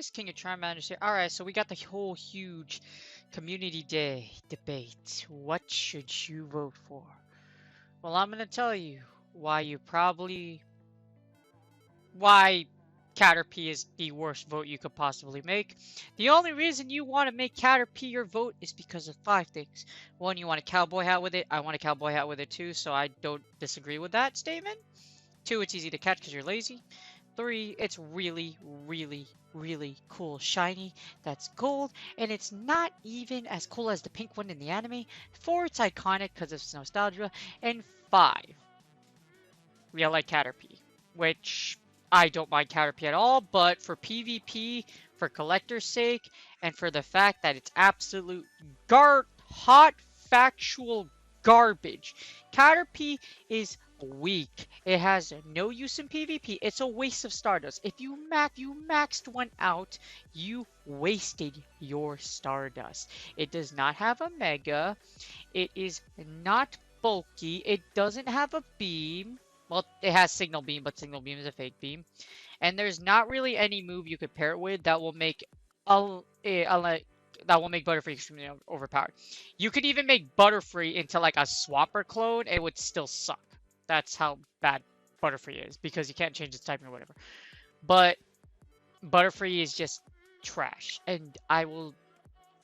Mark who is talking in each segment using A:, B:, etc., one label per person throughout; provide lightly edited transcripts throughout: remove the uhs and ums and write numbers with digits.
A: guys, King of Trimanders here. Alright, so we got the whole huge community day debate. What should you vote for? Well, I'm gonna tell you why Caterpie is the worst vote you could possibly make. The only reason you want to make Caterpie your vote is because of 5 things. One, you want a cowboy hat with it. I want a cowboy hat with it too, so I don't disagree with that statement. Two, it's easy to catch because you're lazy. Three, it's really, really, really cool shiny. That's gold, and it's not even as cool as the pink one in the anime. Four, it's iconic because of nostalgia. And five, we like Caterpie, which I don't mind Caterpie at all, but for PvP, for collector's sake, and for the fact that it's absolute hot factual garbage. Caterpie is weak. It has no use in PvP. It's a waste of Stardust. If you maxed one out, you wasted your Stardust. It does not have a Mega. It is not bulky. It doesn't have a beam. Well, it has Signal Beam, but Signal Beam is a fake beam. And there's not really any move you could pair it with that will make Butterfree extremely overpowered. You could even make Butterfree into like a Swapper clone, it would still suck. That's how bad Butterfree is, because you can't change its typing or whatever. But Butterfree is just trash, and I will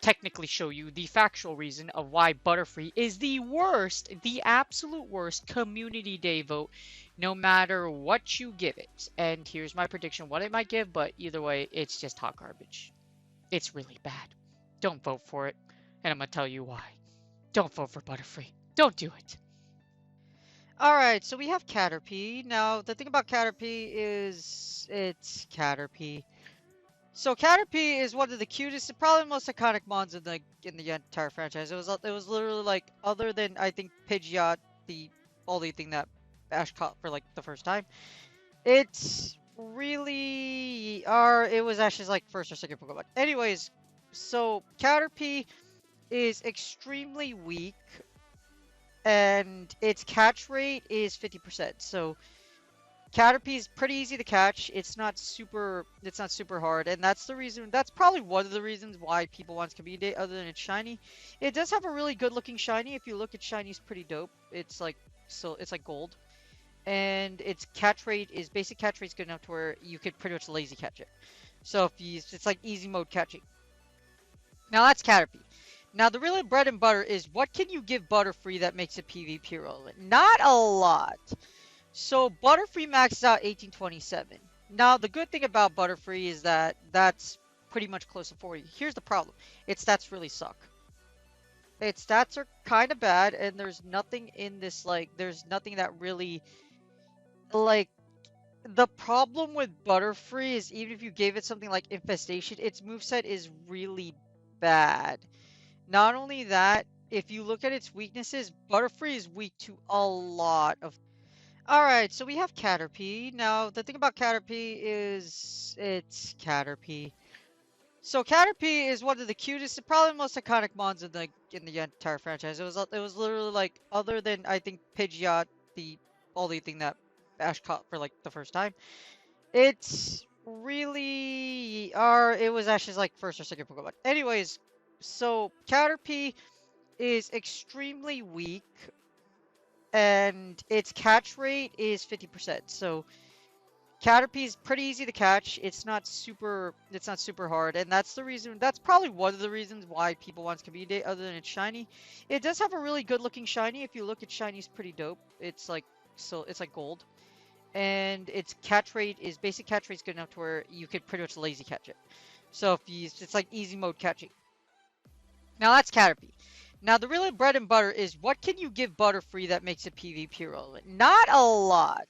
A: technically show you the factual reason of why Butterfree is the worst, the absolute worst community day vote, no matter what you give it. And here's my prediction what it might give, but either way, it's just hot garbage. It's really bad. Don't vote for it, and I'm gonna tell you why. Don't vote for Butterfree. Don't do it. Alright, so we have Caterpie. Now, the thing about Caterpie is it's Caterpie. So Caterpie is one of the cutest and probably most iconic mons in the entire franchise. It was literally like, other than I think Pidgeot, the only thing that Ash caught for like the first time. It's really it was Ash's like first or second Pokemon. Anyways, so Caterpie is extremely weak, and its catch rate is 50%. So Caterpie is pretty easy to catch. It's not super hard, and that's the reason. That's probably one of the reasons why people want Community Day, other than it's shiny. It does have a really good looking shiny. If you look at shini's pretty dope. It's like gold, and its catch rate is basic catch rate is good enough to where you could pretty much lazy catch it. So if it's like easy mode catching. Now that's Caterpie. Now the real bread and butter is what can you give Butterfree that makes it PvP relevant? Not a lot. So Butterfree maxes out 1827. Now the good thing about Butterfree is that that's pretty much close to 40. Here's the problem. Its stats really suck. Its stats are kind of bad, and there's nothing in this, like, there's nothing that really, like, the problem with Butterfree is even if you gave it something like Infestation, its moveset is really bad. Not only that, if you look at its weaknesses, Butterfree is weak to a lot of. Alright, so we have Caterpie. Now, the thing about Caterpie is it's Caterpie. So Caterpie is one of the cutest and probably most iconic mons in the entire franchise. It was literally like, other than I think Pidgeot, the only thing that Ash caught for like the first time. It's really it was Ash's like first or second Pokemon. Anyways, so Caterpie is extremely weak, and its catch rate is 50%. So Caterpie is pretty easy to catch. It's not super hard, and that's the reason. That's probably one of the reasons why people want Community Day, other than it's shiny. It does have a really good looking shiny. If you look at shiny's pretty dope. It's like gold, and its catch rate is basic catch rate is good enough to where you could pretty much lazy catch it. So if it's like easy mode catching. Now that's Caterpie. Now the real bread and butter is what can you give Butterfree that makes it PvP relevant? Not a lot.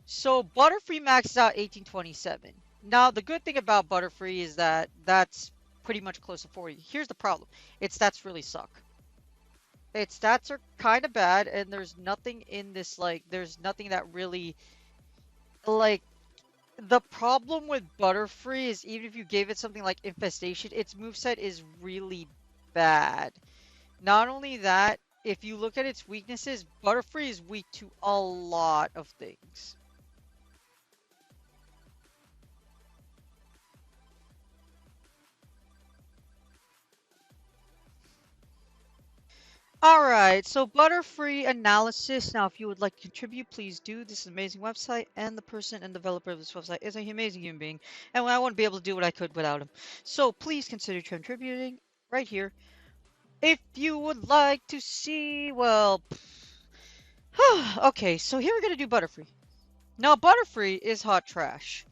A: So Butterfree maxes out 1827. Now the good thing about Butterfree is that that's pretty much close to 40. Here's the problem. Its stats really suck. Its stats are kind of bad, and there's nothing in this, like, there's nothing that really, like, the problem with Butterfree is even if you gave it something like Infestation, its moveset is really bad. Not only that, if you look at its weaknesses, Butterfree is weak to a lot of things.
B: Alright, so Butterfree analysis. Now, if you would like to contribute, please do. This is an amazing website, and the person and developer of this website is an amazing human being, and I wouldn't be able to do what I could without him. So please consider contributing right here. If you would like to see, well, okay, so here we're gonna do Butterfree. Now, Butterfree is hot trash.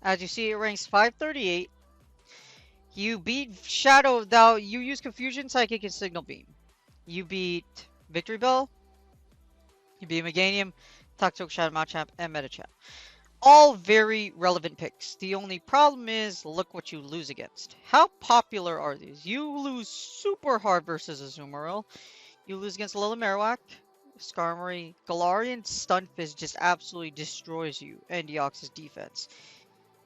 B: As you see, it ranks 538. You beat Shadow, now you use Confusion, Psychic, and Signal Beam. You beat Victory Bell, you beat Meganium, Toxoke, Shadow Machamp, and Metachamp. All very relevant picks. The only problem is, look what you lose against. How popular are these? You lose super hard versus Azumarill. You lose against Alola Marowak, Skarmory, Galarian Stunfisk just absolutely destroys you and Deoxys defense.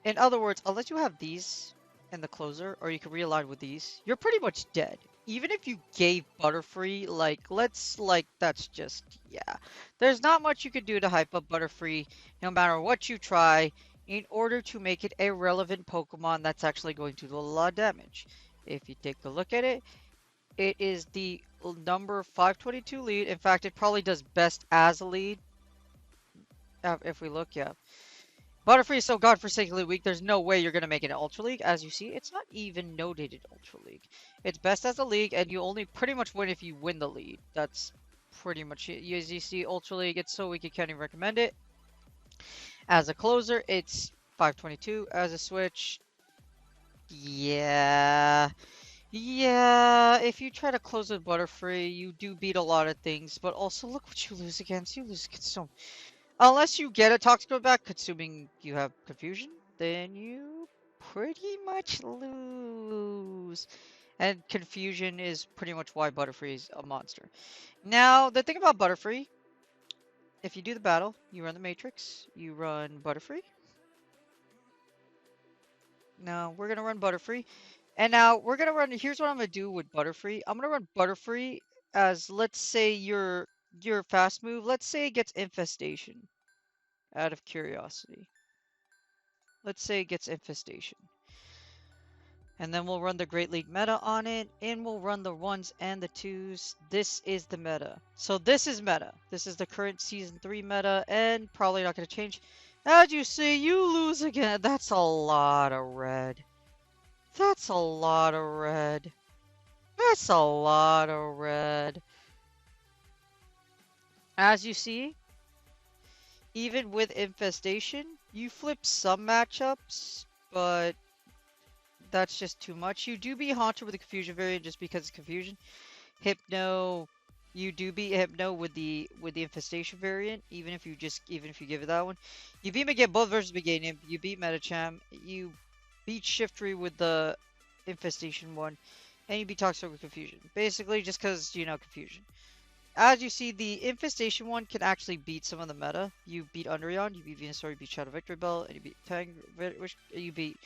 B: In other words, unless you have these in the closer, or you can realign with these, you're pretty much dead. Even if you gave Butterfree, that's just, yeah. There's not much you can do to hype up Butterfree, no matter what you try, in order to make it a relevant Pokemon that's actually going to do a lot of damage. If you take a look at it, it is the number 522 lead. In fact, it probably does best as a lead. If we look, yeah. Butterfree is so godforsakenly weak, there's no way you're going to make it an Ultra League. As you see, it's not even notated Ultra League. It's best as a league, and you only pretty much win if you win the lead. That's pretty much it. As you see, Ultra League, it's so weak you can't even recommend it. As a closer, it's 522. As a switch, yeah. Yeah, if you try to close with Butterfree, you do beat a lot of things, but also look what you lose against. You lose against so... Unless you get a Toxic back, assuming you have Confusion, then you pretty much lose. And Confusion is pretty much why Butterfree is a monster. Now, the thing about Butterfree, if you do the battle, you run the Matrix, you run Butterfree. Now, we're going to run Butterfree. And now, we're going to run, here's what I'm going to do with Butterfree. I'm going to run Butterfree as, let's say, your fast move. Let's say it gets Infestation, out of curiosity. Let's say it gets Infestation. And then we'll run the Great League meta on it, and we'll run the 1s and the 2s. This is the meta. So this is meta. This is the current Season 3 meta, and probably not going to change. As you see, you lose again. That's a lot of red. That's a lot of red. That's a lot of red. As you see, even with Infestation, you flip some matchups, but that's just too much. You do beat Haunter with the Confusion variant just because it's Confusion. Hypno, you do beat Hypno with the Infestation variant, even if you give it that one. You beat Meganium both versus Meganium. You beat Metacham. You beat Shiftry with the Infestation one, and you beat Toxic with Confusion. Basically, just because Confusion. As you see, the Infestation one can actually beat some of the meta. You beat Underion, you beat Venusaur, you beat Shadow Victory Bell, and you beat Tang, you beat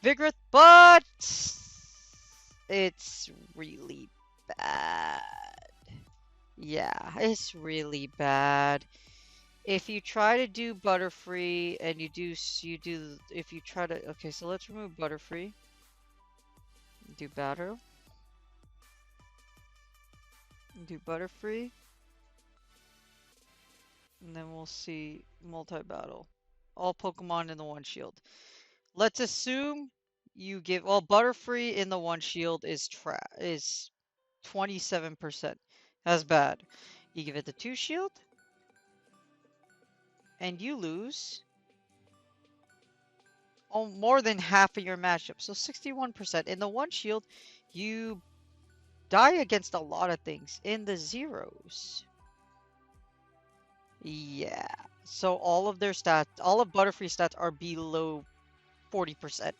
B: Vigoroth, but it's really bad. Yeah, it's really bad. If you try to do Butterfree and if you try to, okay, so let's remove Butterfree. Do Battle. Do Butterfree. And then we'll see multi-battle. All Pokemon in the one shield. Let's assume you give, well, Butterfree in the one shield is 27%. That's bad. You give it the 2 shield, and you lose more than half of your matchup. So 61%. In the 1 shield, you die against a lot of things. In the zeros, yeah. So all of their stats, all of Butterfree stats are below 40%.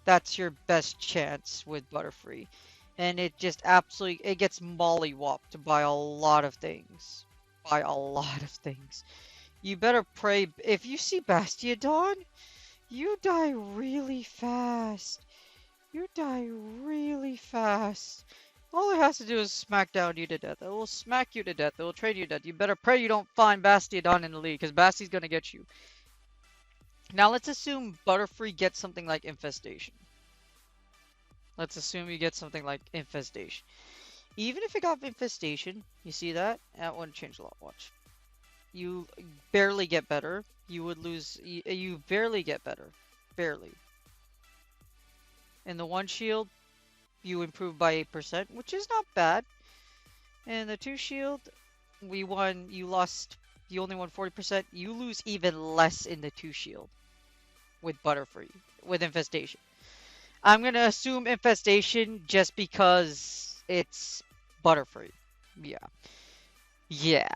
B: That's your best chance with Butterfree. And it just absolutely, it gets mollywopped by a lot of things. By a lot of things. You better pray, if you see Bastiodon, you die really fast. You die really fast. All it has to do is smack down you to death. It will smack you to death. It will trade you to death. You better pray you don't find Bastiodon in the league, because Basti's gonna get you. Now let's assume Butterfree gets something like Infestation. Let's assume you get something like Infestation. Even if it got infestation, you see that? That wouldn't change a lot. Watch. You barely get better. You would lose. You barely get better. Barely. In the one shield, you improve by 8%, which is not bad. And the two shield, we won. You lost. You only won 40%. You lose even less in the two shield with Butterfree, with infestation. I'm gonna assume infestation just because it's Butterfree. Yeah. Yeah.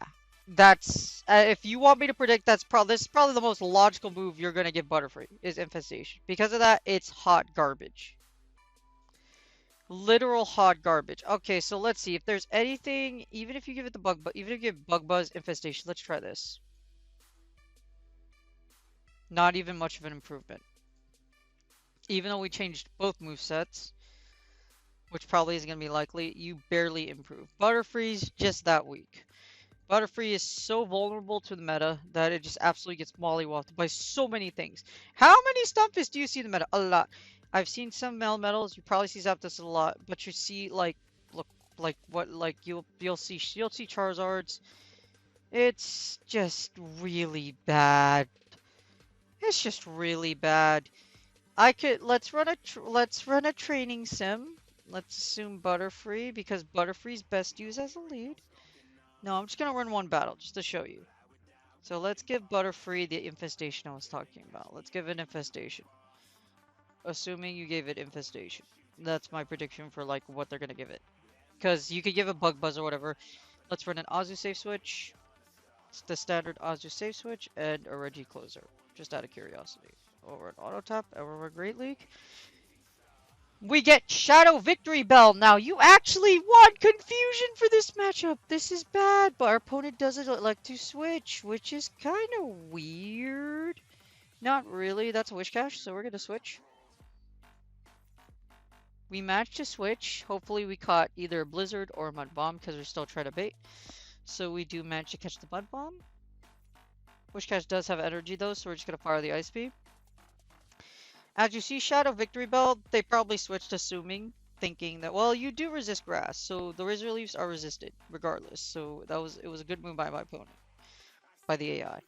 B: That's if you want me to predict, this is probably the most logical move you're gonna give Butterfree is infestation. Because of that, it's hot garbage. Literal hot garbage. Okay, so let's see if there's anything. Even if you give it the even if you give Bug Buzz infestation, let's try this. Not even much of an improvement. Even though we changed both movesets, which probably isn't gonna be likely, you barely improve. Butterfree's just that weak. Butterfree is so vulnerable to the meta that it just absolutely gets mollywopped by so many things. How many Stunfisk do you see in the meta? A lot. I've seen some Melmetals. You probably see Zapdos a lot, but you see like look like what like you'll see Charizards. It's just really bad. It's just really bad. Let's run a training sim. Let's assume Butterfree because Butterfree's best used as a lead. No, I'm just gonna run one battle just to show you. So let's give Butterfree the infestation I was talking about. Let's give it infestation. Assuming you gave it infestation. That's my prediction for like what they're gonna give it. Because you could give a Bug Buzz or whatever. Let's run an Azu safe switch. It's the standard Azu safe switch and a Reggie closer. Just out of curiosity. Or an auto tap, or a Great League. We get Shadow Victory Bell. Now, you actually want Confusion for this matchup. This is bad, but our opponent doesn't like to switch, which is kind of weird. Not really. That's a Wish Cache, so we're going to switch. We managed to switch. Hopefully, we caught either a Blizzard or a Mud Bomb because we're still trying to bait. So we do manage to catch the Mud Bomb. Wish Cache does have energy, though, so we're just going to fire the Ice Beam. As you see Shadow Victory Bell, they probably switched thinking that, well, you do resist grass, so the Razor Leaves are resisted, regardless. So it was a good move by my opponent, by the AI.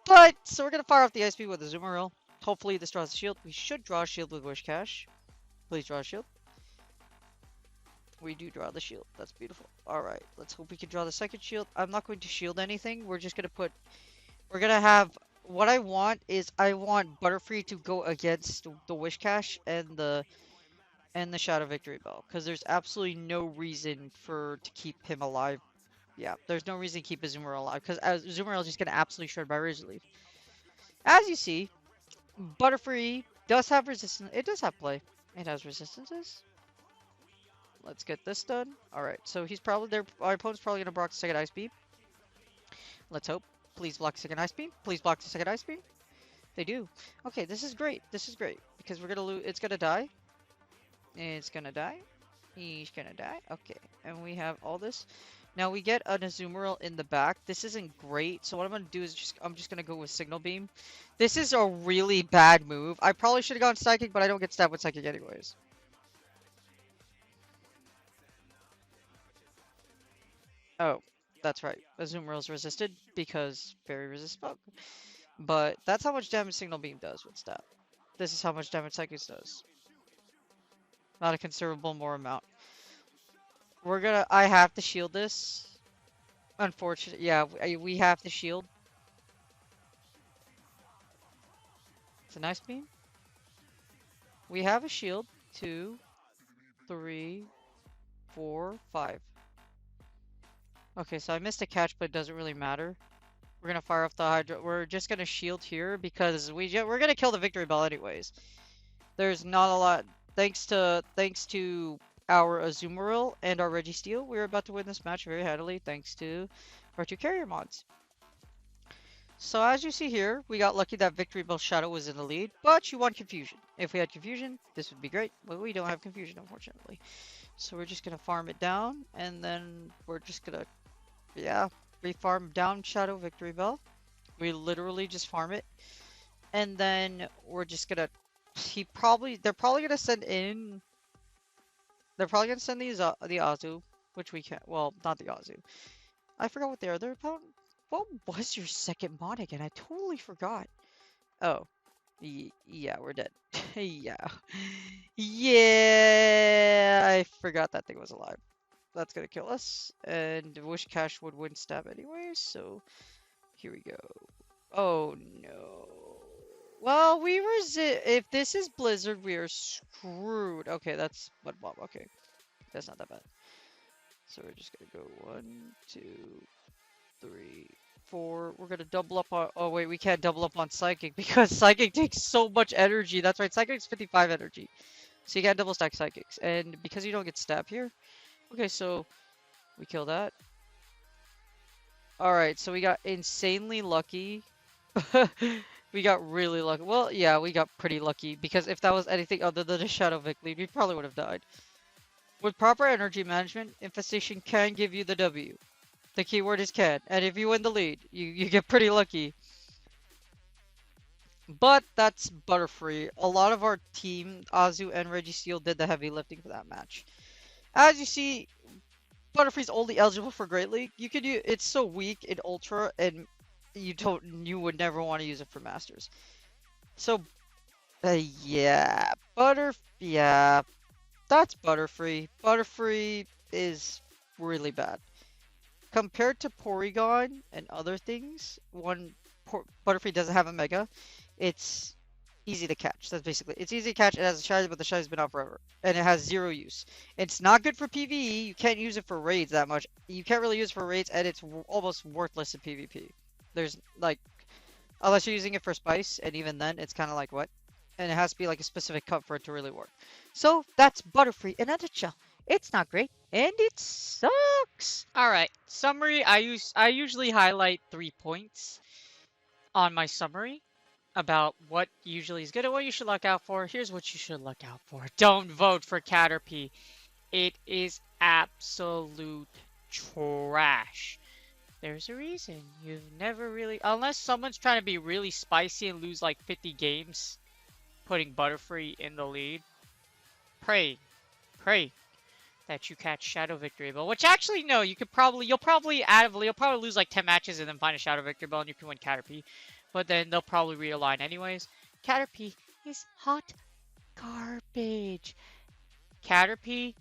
B: But, so we're going to fire off the Ice Beam with a Zoomeril. Hopefully this draws a shield. We should draw a shield with Wish Cache. Please draw a shield. We do draw the shield. That's beautiful. Alright, let's hope we can draw the second shield. I'm not going to shield anything. We're just going to we're going to have what I want is I want Butterfree to go against the Wish Cache and the Shadow Victory Bell because there's absolutely no reason to keep him alive. Yeah, there's no reason to keep a Zoomer alive because Zoomer is just gonna absolutely shred by Razor Leaf. As you see, Butterfree does have resistance. It does have play. It has resistances. Let's get this done. All right, so he's probably there. Our opponent's probably gonna block the second Ice Beam. Let's hope. Please block the second Ice Beam. Please block the second Ice Beam. They do. Okay, this is great. This is great because we're gonna lose. It's gonna die. It's gonna die. He's gonna die. Okay, and we have all this. Now we get an Azumarill in the back. This isn't great, so what I'm gonna do is I'm just gonna go with Signal Beam. This is a really bad move. I probably should have gone Psychic, but I don't get stabbed with Psychic anyways. Oh, that's right. Azumarill's resisted because Fairy resist Bug. But that's how much damage Signal Beam does with stab. This is how much damage Psychic does. Not a considerable more amount. I have to shield this. Unfortunately, yeah, we have to shield. It's a nice beam. We have a shield. 2, 3, 4, 5. Okay, so I missed a catch, but it doesn't really matter. We're gonna fire off the Hydro. We're just gonna shield here because we're gonna kill the Victory Bell anyways. There's not a lot. Thanks to our Azumarill and our Registeel, we're about to win this match very handily thanks to our 2 carrier mods. So as you see here, we got lucky that Victory Bell Shadow was in the lead, but you want Confusion. If we had Confusion, this would be great, but we don't have Confusion, unfortunately. So we're just gonna farm it down, and then we're just gonna, yeah, we farm down Shadow Victory Bell. We literally just farm it, and then we're just gonna, they're probably gonna send in. They're probably gonna send the Azu. which we can't. Well, not the Azu. I forgot what they are. They're about. What was your second mod again? I totally forgot. Oh, yeah, we're dead. Yeah, yeah. I forgot that thing was alive. That's gonna kill us, and Wish Cash would win stab anyway. So here we go. Oh no. Well, we resist. If this is Blizzard, we are screwed. Okay, that's Mud Bomb. Okay, that's not that bad. So we're just gonna go 1, 2, 3, 4. We're gonna double up on. Oh wait, we can't double up on Psychic because Psychic takes so much energy. That's right, Psychic's 55 energy, so you can't double stack Psychics. And because you don't get stab here, okay, so we kill that. All right, so we got insanely lucky. We got really lucky. Well, yeah, we got pretty lucky because if that was anything other than a Shadow Vic lead, we probably would have died. With proper energy management, Infestation can give you the W. The keyword is can, and if you win the lead, you get pretty lucky. But that's Butterfree. A lot of our team, Azu and Registeel, did the heavy lifting for that match. As you see, Butterfree's only eligible for Great League. You could use it's so weak in Ultra, and you would never want to use it for Masters. So, yeah, yeah, that's Butterfree. Butterfree is really bad. Compared to Porygon and other things, Butterfree doesn't have a Mega. It's easy to catch. That's basically it's easy to catch. It has a shiny, but the shiny's been out forever, and it has 0 use. It's not good for PvE. You can't use it for raids that much. You can't really use it for raids, and it's almost worthless in PvP. There's like, unless you're using it for Spice, and even then, it's kind of like what? And it has to be like a specific cut for it to really work. So that's Butterfree in a nutshell. It's not great, and it sucks.
A: All right, summary. I usually highlight 3 points on my summary about what usually is good and what you should look out for. Here's what you should look out for. Don't vote for Caterpie. It is absolute trash. There's a reason. You've never really, unless someone's trying to be really spicy and lose like 50 games, putting Butterfree in the lead. Pray that you catch Shadow Victory Bell. Which actually, no, you'll probably lose like 10 matches and then find a Shadow Victory Bell and you can win Caterpie. But then they'll probably realign anyways. Caterpie is hot garbage. Caterpie,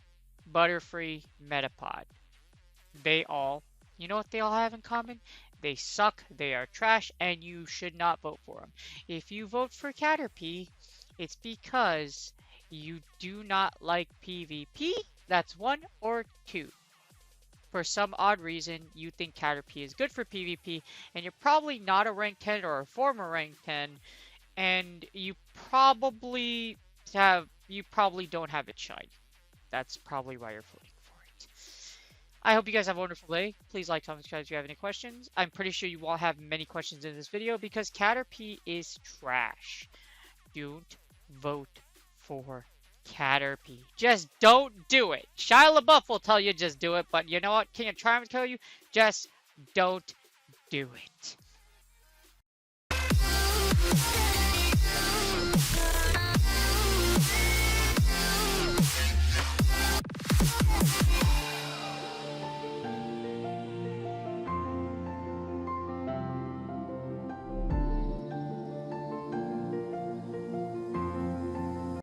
A: Butterfree, Metapod. You know what they all have in common? They suck, they are trash, and you should not vote for them. If you vote for Caterpie, it's because you do not like PvP. That's 1 or 2. For some odd reason, you think Caterpie is good for PvP, and you're probably not a rank 10 or a former rank 10, and you probably don't have it shiny. That's probably why you're voting for it. I hope you guys have a wonderful day. Please like, comment, subscribe if you have any questions. I'm pretty sure you won't have many questions in this video because Caterpie is trash. Don't vote for Caterpie. Just don't do it. Shia LaBeouf will tell you just do it, but you know what? King of Triumph will tell you just don't do it.